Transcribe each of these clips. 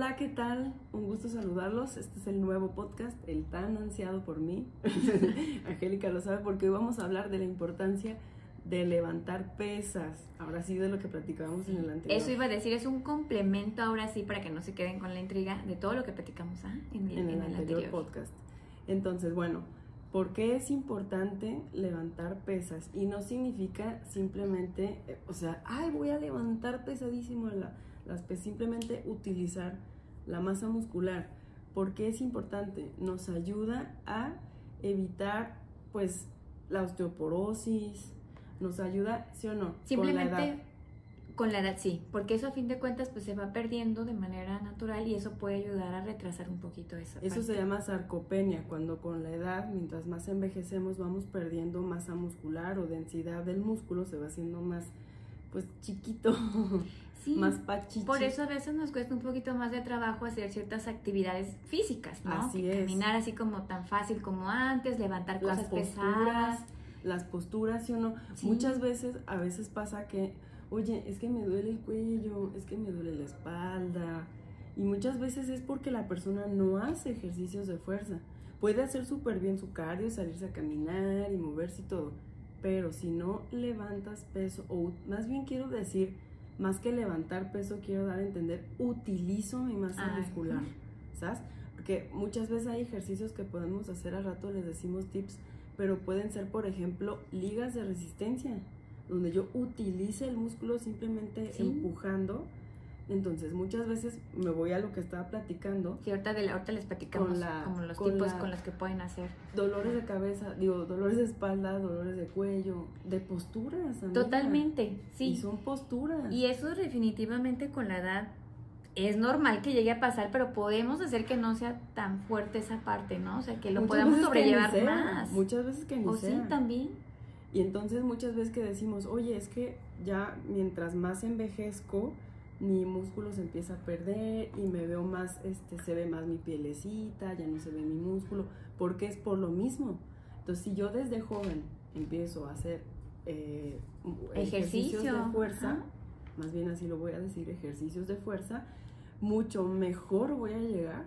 Hola, ¿qué tal? Un gusto saludarlos. Este es el nuevo podcast, el tan ansiado por mí. Angélica lo sabe porque hoy vamos a hablar de la importancia de levantar pesas. Ahora sí, de lo que platicábamos en el anterior. Eso iba a decir, es un complemento ahora sí para que no se queden con la intriga de todo lo que platicamos en el anterior podcast. Entonces, bueno, ¿por qué es importante levantar pesas? Y no significa simplemente, voy a levantar pesadísimo las pesas, simplemente utilizar la masa muscular. ¿Por qué es importante? Nos ayuda a evitar, pues, la osteoporosis, nos ayuda, ¿sí o no? Simplemente con la edad sí, porque eso a fin de cuentas pues se va perdiendo de manera natural y eso puede ayudar a retrasar un poquito eso. Eso se llama sarcopenia, cuando con la edad, mientras más envejecemos, vamos perdiendo masa muscular o densidad del músculo, se va haciendo más, pues, chiquito, sí, más pachichi. Por eso a veces nos cuesta un poquito más de trabajo hacer ciertas actividades físicas, ¿no? Así es. Caminar así como tan fácil como antes, levantar cosas pesadas. Las posturas, ¿sí o no? Sí. Muchas veces, a veces pasa que, oye, es que me duele el cuello, es que me duele la espalda. Y muchas veces es porque la persona no hace ejercicios de fuerza. Puede hacer súper bien su cardio, salirse a caminar y moverse y todo. Pero si no levantas peso, o más bien quiero decir, más que levantar peso, quiero dar a entender, utilizo mi masa muscular, ¿sabes? Porque muchas veces hay ejercicios que podemos hacer, al rato les decimos tips, pero pueden ser, por ejemplo, ligas de resistencia, donde yo utilice el músculo simplemente empujando. Entonces, muchas veces me voy a lo que estaba platicando. Sí, ahorita les platicamos como los tipos con los que pueden hacer. Dolores de cabeza, dolores de espalda, dolores de cuello, de posturas. Amiga. Totalmente, sí. Y son posturas. Y eso definitivamente con la edad es normal que llegue a pasar, pero podemos hacer que no sea tan fuerte esa parte, ¿no? O sea, que lo podamos sobrellevar más. Muchas veces que ni sea. Sí, también. Y entonces muchas veces que decimos, oye, es que ya mientras más envejezco, mi músculo se empieza a perder y me veo más, se ve más mi pielecita, ya no se ve mi músculo, porque es por lo mismo. Entonces, si yo desde joven empiezo a hacer ejercicios de fuerza, más bien así lo voy a decir, ejercicios de fuerza, mucho mejor voy a llegar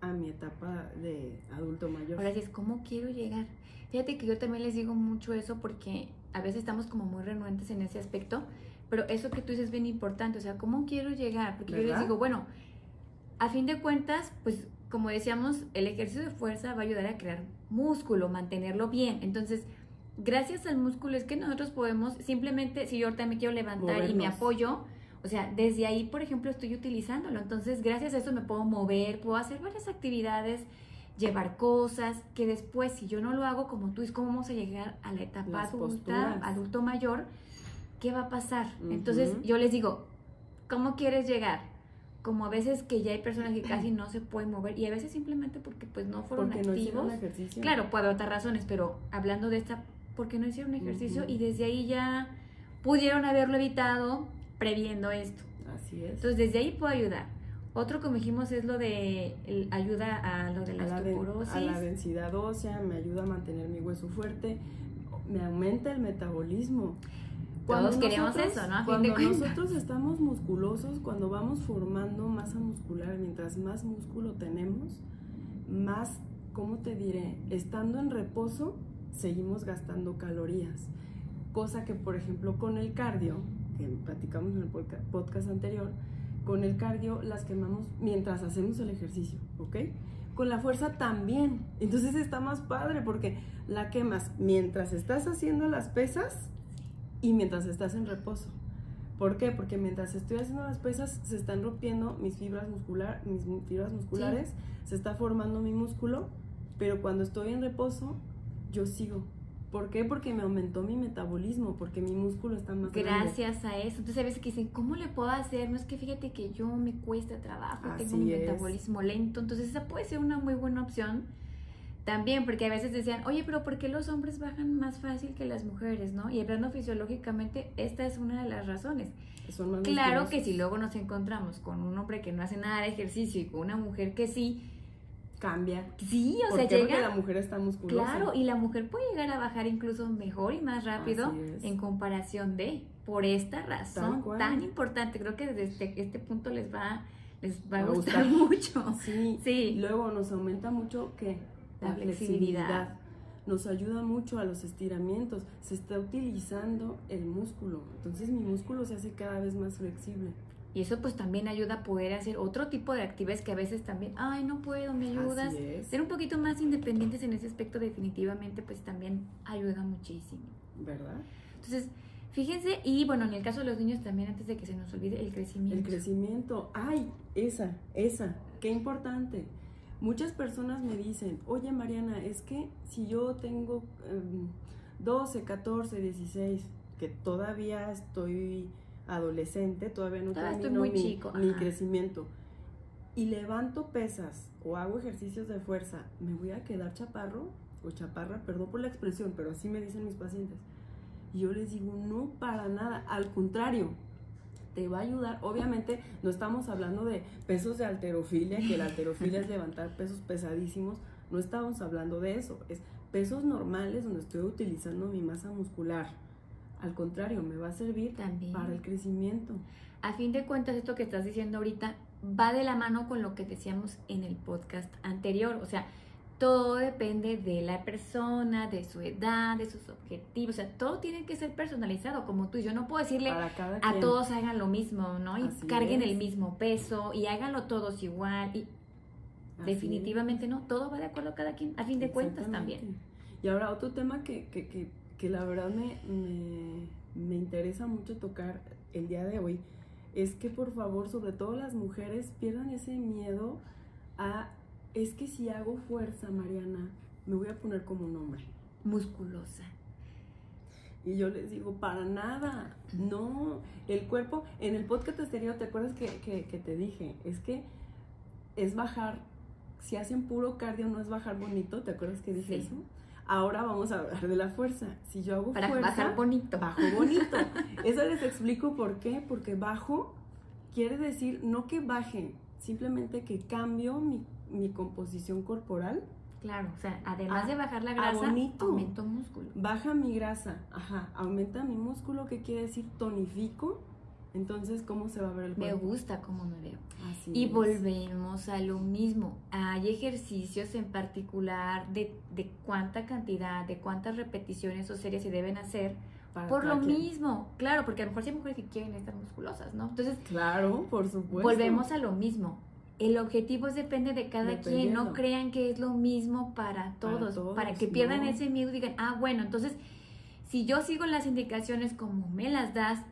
a mi etapa de adulto mayor. Ahora sí es, ¿cómo quiero llegar? Fíjate que yo también les digo mucho eso porque a veces estamos como muy renuentes en ese aspecto, pero eso que tú dices es bien importante, o sea, ¿cómo quiero llegar? Porque ¿verdad? Yo les digo, bueno, a fin de cuentas, pues como decíamos, el ejercicio de fuerza va a ayudar a crear músculo, mantenerlo bien. Entonces, gracias al músculo es que nosotros podemos simplemente, si yo ahorita me quiero levantar y me apoyo, o sea, desde ahí, por ejemplo, estoy utilizándolo. Entonces, gracias a eso me puedo mover, puedo hacer varias actividades, llevar cosas, que después, si yo no lo hago como tú, es como vamos a llegar a la etapa adulta, adulto mayor, ¿qué va a pasar? Entonces, yo les digo, ¿cómo quieres llegar? Como a veces que ya hay personas que casi no se pueden mover y a veces simplemente porque pues no fueron activos. No hicieron ejercicio. Claro, puede haber otras razones, pero hablando de esta, porque no hicieron ejercicio y desde ahí ya pudieron haberlo evitado previendo esto. Así es. Entonces, desde ahí puedo ayudar. Otro, como dijimos, es lo de ayuda a lo de la osteoporosis. A la densidad ósea, me ayuda a mantener mi hueso fuerte, me aumenta el metabolismo. Todos queremos eso, ¿no? Cuando nosotros estamos musculosos, cuando vamos formando masa muscular, mientras más músculo tenemos, más, ¿cómo te diré? Estando en reposo, seguimos gastando calorías. Cosa que, por ejemplo, con el cardio, que platicamos en el podcast anterior, con el cardio las quemamos mientras hacemos el ejercicio, ¿ok? Con la fuerza también. Entonces está más padre porque la quemas mientras estás haciendo las pesas y mientras estás en reposo. ¿Por qué? Porque mientras estoy haciendo las pesas se están rompiendo mis fibras musculares, se está formando mi músculo, pero cuando estoy en reposo yo sigo. ¿Por qué? Porque me aumentó mi metabolismo, porque mi músculo está más gracias a eso. Entonces a veces que dicen, ¿cómo le puedo hacer? No es que fíjate que yo me cuesta trabajo, tengo mi metabolismo lento. Entonces esa puede ser una muy buena opción también, porque a veces decían, oye, pero ¿por qué los hombres bajan más fácil que las mujeres, no? Y hablando fisiológicamente, esta es una de las razones. Claro que si luego nos encontramos con un hombre que no hace nada de ejercicio y con una mujer que sí, cambia. Sí, o sea, llega. Porque la mujer está musculosa. Claro, y la mujer puede llegar a bajar incluso mejor y más rápido en comparación de, por esta razón tan importante. Creo que desde este punto les va les va a gustar mucho. Sí. Sí. Luego nos aumenta mucho ¿qué? La flexibilidad. Nos ayuda mucho a los estiramientos. Se está utilizando el músculo. Entonces mi músculo se hace cada vez más flexible. Y eso pues también ayuda a poder hacer otro tipo de actividades que a veces también, ay, no puedo, ¿me ayudas? Así es. Ser un poquito más independientes en ese aspecto definitivamente pues también ayuda muchísimo. ¿Verdad? Entonces, fíjense, y bueno, en el caso de los niños también, antes de que se nos olvide, el crecimiento. El crecimiento. Ay, esa, qué importante. Muchas personas me dicen, oye Mariana, es que si yo tengo 12, 14, 16, que todavía estoy adolescente, todavía no termino mi crecimiento, y levanto pesas o hago ejercicios de fuerza, ¿me voy a quedar chaparro o chaparra? Perdón por la expresión, pero así me dicen mis pacientes. Y yo les digo, no, para nada, al contrario, te va a ayudar. Obviamente no estamos hablando de pesos de halterofilia, que la halterofilia es levantar pesos pesadísimos, no estamos hablando de eso, es pesos normales donde estoy utilizando mi masa muscular. Al contrario, me va a servir también para el crecimiento. A fin de cuentas, esto que estás diciendo ahorita va de la mano con lo que decíamos en el podcast anterior, o sea, todo depende de la persona, de su edad, de sus objetivos, o sea, todo tiene que ser personalizado, como tú y yo no puedo decirle a todos hagan lo mismo, ¿no? Y así carguen el mismo peso y háganlo todos igual y definitivamente no, todo va de acuerdo a cada quien, a fin de cuentas también. Y ahora otro tema que la verdad me interesa mucho tocar el día de hoy es que por favor, sobre todo las mujeres, pierdan ese miedo a, es que si hago fuerza, Mariana, me voy a poner como un hombre. Musculosa. Y yo les digo, para nada, no, el cuerpo, en el podcast anterior, ¿te acuerdas que te dije? Es que es bajar, si hacen puro cardio no es bajar bonito, ¿te acuerdas que dije eso? Ahora vamos a hablar de la fuerza. Si yo hago fuerza, bajar bonito. Bajo bonito. Eso les explico por qué. Porque bajo quiere decir no que baje, simplemente que cambio mi composición corporal. Claro, o sea, además de bajar la grasa, aumento músculo. Baja mi grasa, aumenta mi músculo, ¿qué quiere decir? Tonifico. Entonces, ¿cómo se va a ver el cuerpo? Me gusta cómo me veo. Así es. Volvemos a lo mismo. Hay ejercicios en particular de cuánta cantidad, de cuántas repeticiones o series se deben hacer por lo mismo. Claro, porque a lo mejor hay mujeres que quieren estar musculosas, ¿no? Entonces, claro, por supuesto. Volvemos a lo mismo. El objetivo depende de cada quien. No crean que es lo mismo para todos para que pierdan ese miedo y digan, bueno, entonces, si yo sigo las indicaciones como me las das,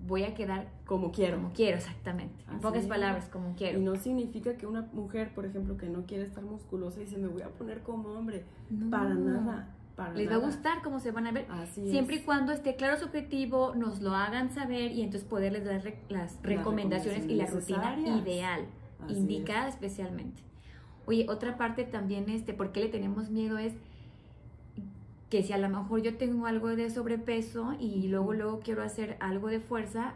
voy a quedar como quiero. Como quiero, exactamente. En pocas palabras, como quiero. Y no significa que una mujer, por ejemplo, que no quiere estar musculosa y dice, me voy a poner como hombre. No. Para nada. Les va a gustar cómo se van a ver. Siempre y cuando esté claro su objetivo, nos lo hagan saber y entonces poderles dar las recomendaciones y la rutina ideal, indicada especialmente. Oye, otra parte también, ¿por qué le tenemos miedo? Es que si a lo mejor yo tengo algo de sobrepeso y luego quiero hacer algo de fuerza,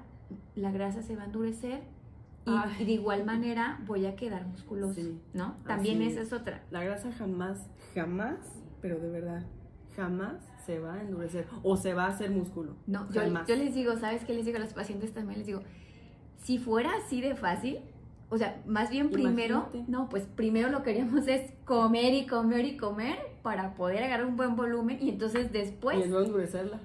la grasa se va a endurecer y de igual manera voy a quedar musculoso, ¿no? También esa es otra. La grasa jamás, pero de verdad, jamás se va a endurecer o se va a hacer músculo. No, yo les digo, ¿sabes qué les digo a los pacientes también? Les digo, si fuera así de fácil, o sea, más bien primero, pues primero lo que queríamos es comer y comer y comer para poder agarrar un buen volumen y entonces después... Y luego endurecerla.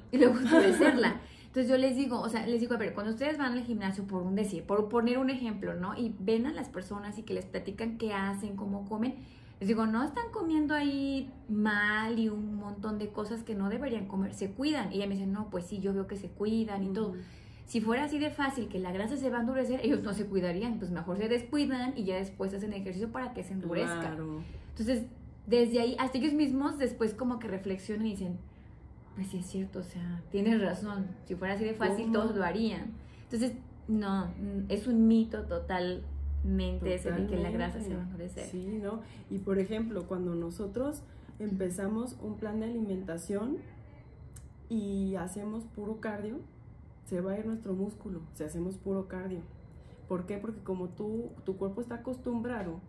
Entonces yo les digo, a ver, cuando ustedes van al gimnasio, por poner un ejemplo, ¿no? Y ven a las personas y que les platican qué hacen, cómo comen, les digo, no están comiendo ahí mal y un montón de cosas que no deberían comer, se cuidan. Y ella me dice, no, pues sí, yo veo que se cuidan y todo. Si fuera así de fácil que la grasa se va a endurecer, ellos no se cuidarían, pues mejor se descuidan y ya después hacen ejercicio para que se endurezca. Claro. Entonces, desde ahí, hasta ellos mismos después como que reflexionan y dicen, pues sí es cierto, o sea, tienes razón, si fuera así de fácil todos lo harían. Entonces, no, es un mito totalmente ese de que la grasa se va a endurecer. Sí, ¿no? Y por ejemplo, cuando nosotros empezamos un plan de alimentación y hacemos puro cardio, se va a ir nuestro músculo si hacemos puro cardio. ¿Por qué? Porque como tu cuerpo está acostumbrado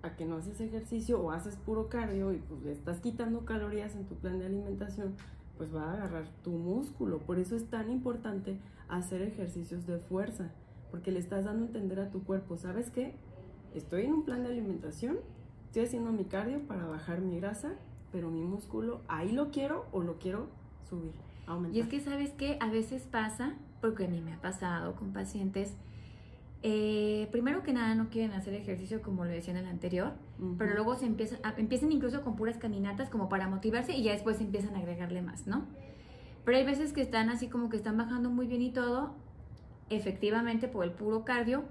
a que no haces ejercicio o haces puro cardio y pues le estás quitando calorías en tu plan de alimentación, pues va a agarrar tu músculo. Por eso es tan importante hacer ejercicios de fuerza, porque le estás dando a entender a tu cuerpo, ¿sabes qué? Estoy en un plan de alimentación, estoy haciendo mi cardio para bajar mi grasa, pero mi músculo, ahí lo quiero o lo quiero subir, aumentar. Y es que, ¿sabes qué? A veces pasa, porque a mí me ha pasado con pacientes, primero que nada no quieren hacer ejercicio como lo decía en el anterior, pero luego empiezan incluso con puras caminatas como para motivarse y ya después empiezan a agregarle más, ¿no? Pero hay veces que están así como que están bajando muy bien y todo, efectivamente por el puro cardio,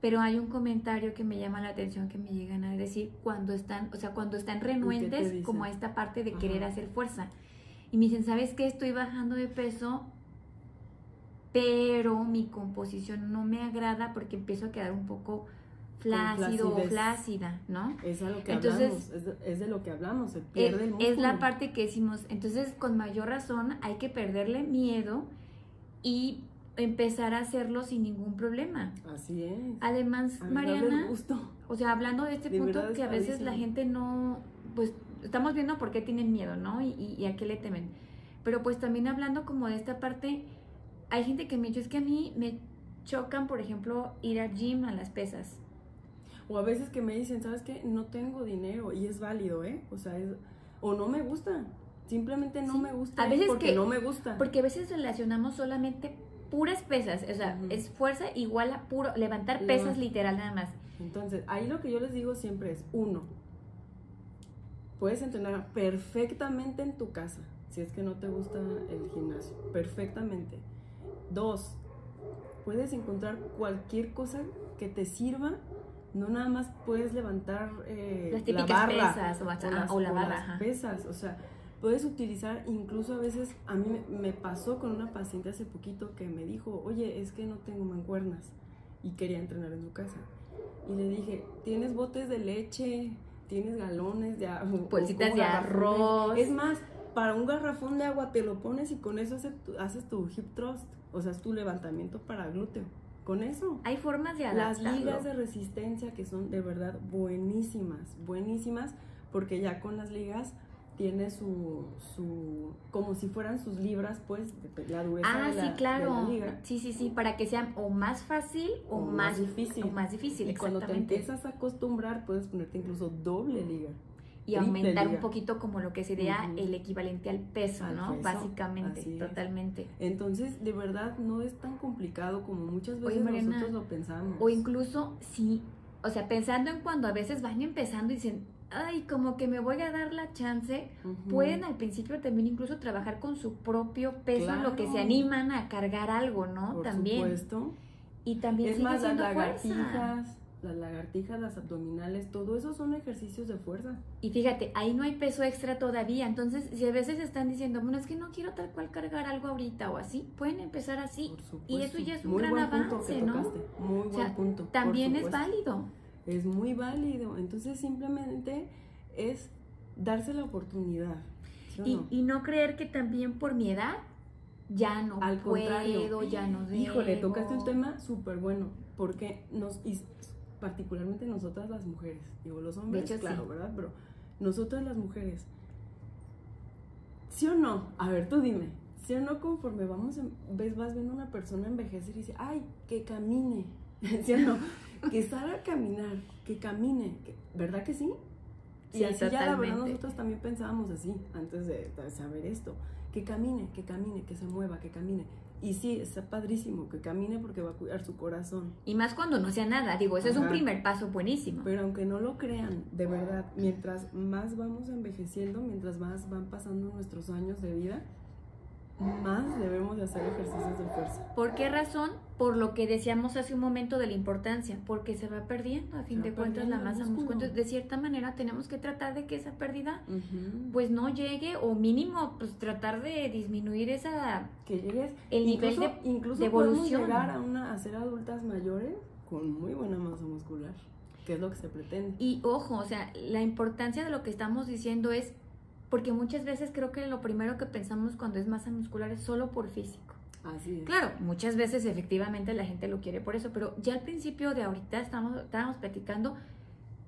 pero hay un comentario que me llama la atención que me llegan a decir cuando están, o sea, cuando están renuentes como a esta parte de querer hacer fuerza. Y me dicen, ¿sabes qué? Estoy bajando de peso, pero mi composición no me agrada porque empiezo a quedar un poco flácido o flácida, ¿no? Es a lo que hablamos, es de lo que hablamos, se pierde el músculo. Es la parte que decimos, entonces con mayor razón hay que perderle miedo y empezar a hacerlo sin ningún problema. Así es. Además, Mariana, o sea, hablando de este punto que a veces la gente no, pues estamos viendo por qué tienen miedo, ¿no? Y a qué le temen. Pero pues también hablando como de esta parte, hay gente que me dice, es que a mí me chocan, por ejemplo, ir al gym, a las pesas. O a veces que me dicen, ¿sabes qué? No tengo dinero, y es válido, ¿eh? O sea, o no me gusta, simplemente no me gusta, a veces porque no me gusta. Porque a veces relacionamos solamente puras pesas, o sea, es fuerza igual a puro, levantar pesas literal nada más. Entonces, ahí lo que yo les digo siempre es, 1, puedes entrenar perfectamente en tu casa, si es que no te gusta el gimnasio, perfectamente. 2, puedes encontrar cualquier cosa que te sirva, no nada más puedes levantar las típicas la barra pesas o la barra. Las pesas, o sea, puedes utilizar, incluso a veces, a mí me pasó con una paciente hace poquito que me dijo, oye, es que no tengo mancuernas y quería entrenar en su casa. Y le dije, ¿tienes botes de leche? ¿Tienes galones de agua? Bolsitas de arroz. Es más, para un garrafón de agua te lo pones y con eso haces tu hip thrust, o sea, es tu levantamiento para glúteo. Con eso. Hay formas de adaptarlo. Las ligas de resistencia que son de verdad buenísimas, buenísimas, porque ya con las ligas tiene su como si fueran sus libras, pues, la dureza sí, claro. de la liga. Sí, para que sea o más fácil o más difícil. O más difícil, y cuando te empiezas a acostumbrar, puedes ponerte incluso doble liga. Y aumentar un poquito como lo que sería el equivalente al peso, ¿no? Peso, básicamente, totalmente. Entonces, de verdad, no es tan complicado como muchas veces nosotros lo pensamos. O incluso, sí, o sea, pensando en cuando a veces van empezando y dicen, ay, como que me voy a dar la chance, pueden al principio también incluso trabajar con su propio peso, en lo que se animan a cargar algo, ¿no? Por también. Supuesto. Y también es sigue más, siendo las lagartijas, las abdominales, todo eso son ejercicios de fuerza. Y fíjate, ahí no hay peso extra todavía, entonces si a veces están diciendo, bueno, es que no quiero tal cual cargar algo ahorita o así, pueden empezar así. Y eso ya es un gran avance, ¿no? Muy buen punto. También es válido. Es muy válido, entonces simplemente es darse la oportunidad. ¿Sí y no creer que también por mi edad ya no Al puedo, contrario, ya no debo. Híjole, tocaste un tema súper bueno, porque particularmente nosotras las mujeres, digo los hombres, de hecho, claro, sí. ¿verdad? Pero nosotras las mujeres, ¿sí o no? A ver, tú dime, ¿sí o no? Conforme vas viendo una persona envejecer y dice, ay, que camine, ¿sí o no? Que salga a caminar, que camine, ¿verdad que sí? Y sí, así totalmente. ya la verdad nosotros también pensábamos así, antes de saber esto, que camine, que se mueva, que camine. Y sí, está padrísimo que camine porque va a cuidar su corazón. Y más cuando no sea nada, digo, ese es un primer paso buenísimo. Pero aunque no lo crean, de verdad, mientras más vamos envejeciendo, mientras más van pasando nuestros años de vida, más debemos de hacer ejercicios de fuerza. ¿Por qué razón? Por lo que decíamos hace un momento de la importancia, porque se va perdiendo a fin de cuentas la masa muscular. Entonces, de cierta manera tenemos que tratar de que esa pérdida pues no llegue, o mínimo pues tratar de disminuir esa que llegues el nivel de evolución. Podemos llegar a ser adultas mayores con muy buena masa muscular, que es lo que se pretende. Y ojo, o sea, la importancia de lo que estamos diciendo es porque muchas veces creo que lo primero que pensamos cuando es masa muscular es solo por físico. Así es. Claro, muchas veces efectivamente la gente lo quiere por eso, pero ya al principio de ahorita estábamos platicando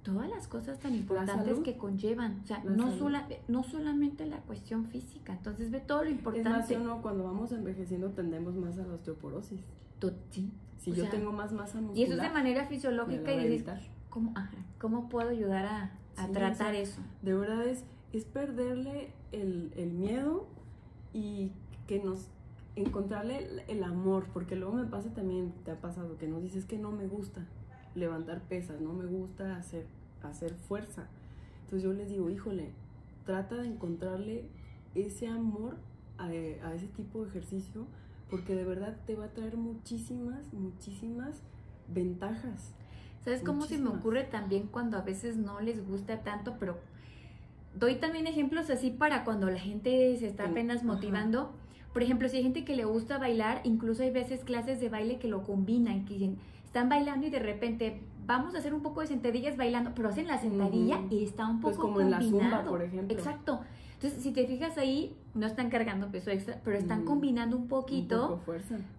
todas las cosas tan importantes que conllevan, o sea, no solamente la cuestión física, entonces ve todo lo importante. Es más, cuando vamos envejeciendo tendemos más a la osteoporosis. Sí. Si yo tengo más masa muscular. Y eso es de manera fisiológica y dices, ¿cómo puedo ayudar a tratar eso? De verdad es perderle el miedo y encontrarle el amor, porque luego me pasa también, te ha pasado, que nos dices que no me gusta levantar pesas, no me gusta hacer fuerza. Entonces yo les digo, híjole, trata de encontrarle ese amor a ese tipo de ejercicio, porque de verdad te va a traer muchísimas ventajas. ¿Sabes cómo se me ocurre también cuando a veces no les gusta tanto? Pero doy también ejemplos así para cuando la gente se está apenas motivando. Ajá. Por ejemplo, si hay gente que le gusta bailar, incluso hay veces clases de baile que lo combinan, que están bailando y de repente vamos a hacer un poco de sentadillas bailando, pero hacen la sentadilla y está un poco pues como combinado. En la zumba, por ejemplo. Exacto. Entonces, si te fijas ahí, no están cargando peso extra, pero están combinando un poquito.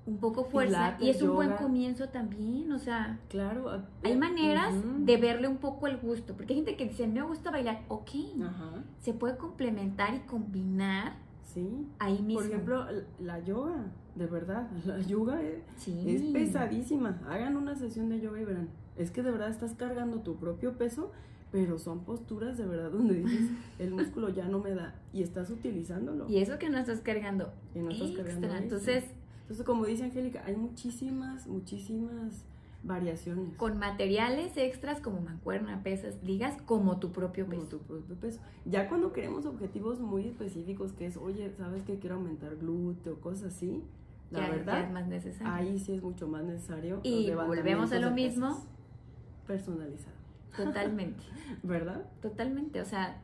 Un poco fuerza. Pilates, y es un buen comienzo también, o sea. Claro. Hay maneras de verle un poco el gusto, porque hay gente que dice, me gusta bailar, ok. Ajá. Se puede complementar y combinar. Sí. Ahí mismo. Por ejemplo, la yoga, de verdad, la yoga es pesadísima. Hagan una sesión de yoga y verán. Es que de verdad estás cargando tu propio peso, pero son posturas de verdad donde dices, el músculo ya no me da y estás utilizándolo. Y eso que no estás cargando. Y no estás cargando. Entonces, como dice Angélica, hay muchísimas variaciones. Con materiales extras como mancuerna, pesas, ligas, como tu propio peso. Ya cuando queremos objetivos muy específicos, que es, oye, ¿sabes que quiero aumentar glúteo? Cosas así. La verdad, ya es más necesario. Ahí sí es mucho más necesario. Y volvemos a lo mismo. Personalizado. Totalmente. ¿Verdad? Totalmente, o sea,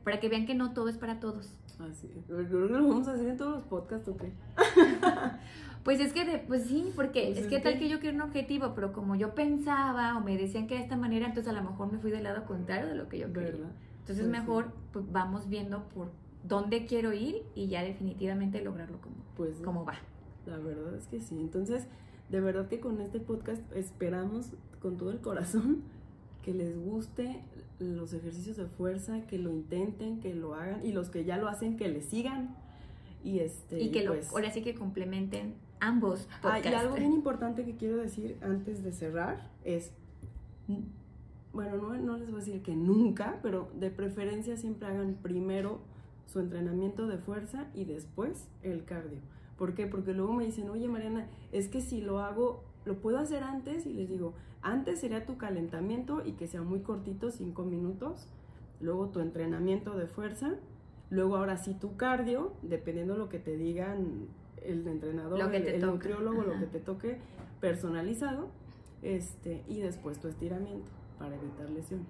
para que vean que no todo es para todos. Así es. Creo que lo vamos a hacer en todos los podcasts, ¿o qué? Pues es que, pues sí, porque pues es que tal que yo quiero un objetivo, pero como yo pensaba o me decían que de esta manera, entonces a lo mejor me fui del lado contrario de lo que yo quería. ¿Verdad? Entonces pues mejor pues vamos viendo por dónde quiero ir y ya definitivamente lograrlo como va. La verdad es que sí. Entonces, de verdad que con este podcast esperamos con todo el corazón que les guste los ejercicios de fuerza, que lo intenten, que lo hagan, y los que ya lo hacen, que le sigan. Y que ahora sí que complementen ambos podcasts. Y algo bien importante que quiero decir antes de cerrar es, bueno, no les voy a decir que nunca, pero de preferencia siempre hagan primero su entrenamiento de fuerza y después el cardio. ¿Por qué? Porque luego me dicen, oye Mariana, es que si lo hago, ¿lo puedo hacer antes? Y les digo, antes sería tu calentamiento y que sea muy cortito, 5 minutos. Luego tu entrenamiento de fuerza. Luego ahora sí tu cardio, dependiendo de lo que te digan el entrenador, el nutriólogo, lo que te toque personalizado. Y después tu estiramiento para evitar lesiones.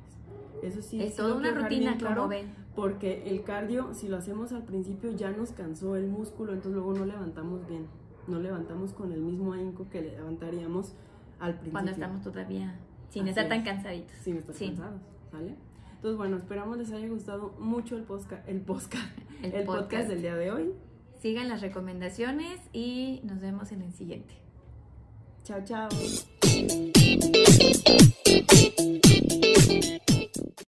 Eso sí. Es toda una rutina, claro, ven. Porque el cardio, si lo hacemos al principio, ya nos cansó el músculo, entonces luego no levantamos bien. No levantamos con el mismo ahínco que levantaríamos al principio. Cuando estamos todavía sin estar tan cansaditos. Sin estar cansados, ¿vale? Entonces, bueno, esperamos les haya gustado mucho el podcast del día de hoy. Sigan las recomendaciones y nos vemos en el siguiente. Chao, chao.